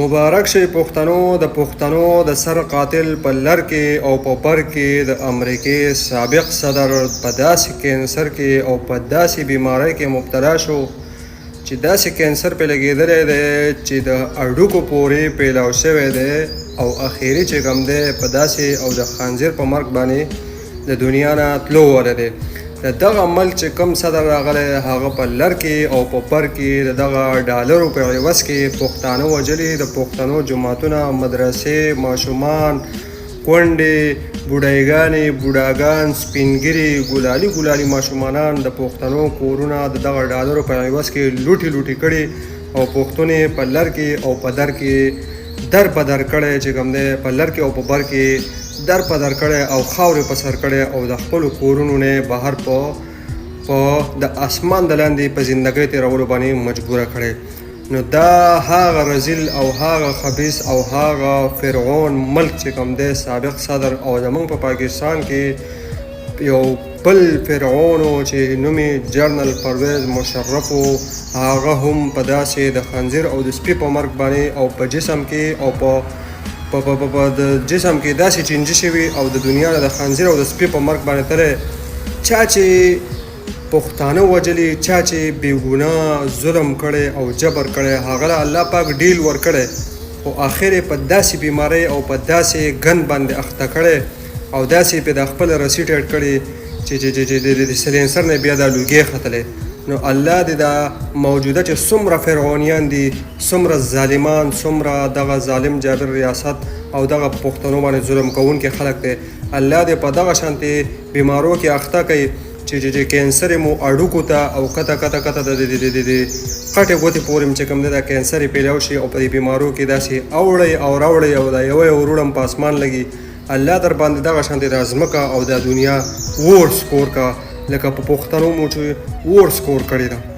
مبارک شي پښتنو د سر قاتل په لر کې او په بر کې د امریکې سابق صدر په داسې کینسر کې او په داسې بیمارۍ کې مبتلا شو چې داسې کینسر پې لګېدلی دی چې د هډوکو پورې پیلاو شوی دی او اخري چې کوم دی په داسې او د خنزیر په مرګ باندې د دنیا نه تلو وله دی. د دغه ملک چې کوم صدر راغلی هغه په لر کې او په بر کې د دغه ډالرو په عوض کې پښتانه وژلي، د پښتنو جوماتونه، مدرسې، ماشومان، کونډې، بوډایګانې، بوډاګان، سپینګیري، ګلالي ماشومانان د پښتنو کورونه د دغه ډالرو په عوض کې لوټي کړي او پښتون په لر کې او په در کې در په در کړی چې کوم دی، په لر کې او په بر کې در په در کړی او خاورې په سر کړی او د خپلو کورونو نه بهر په د اسمان د لاندې په زندګۍ تېرولو باندې مجبوره کړی. نو دا هغه رذیل او هغه خبیث او هغه فرعون ملک چې کوم دی سابق صدر او زموږ په پاکستان کې یو بل فرعون چې نوم یې جنرال پرویز مشرف و، هغه هم په داسې د خنزیر او د سپي په مرګ باندې او په جسم کې او په د جسم کې داسې چینجي شوي او د دنیا د خنزیر او د سپي په مرګ باندې ترې چا چې پښتانه وژلي، چا چې بېګناه ظلم کړی او جبر کړی، هغه له الله پاک ډیل ورکړی او آخر په داسې بیمارۍ او په داسې ګند باندې اخته کړی او داسې پې د خپل رسي ټیټ کړي چې د سلینسر نه بیا دا لوګې ختلی. نو الله دې دا موجوده چې څومره فرعونیان دي، څومره ظالمان، څومره دغه ظالم جابر ریاست او دغه پښتنو باندې ظلم کوونکي خلک دی، الله دې په دغه شانتې بیمارو کې اخته کوي چې کینسر مو اډوکو ته او کته د قټې ګوتې پورې چې کوم دی دا کینسر یې پیلاو شي او په دې بیمارو کې داسې اوړی او راوړی او دا یو وروړم په اسمان لګي. الله در باندې دغه شانتې دا ځمکه او دا دنیا اور سکور کا لکه په پښتنو مو چې اور سکور کړې ده.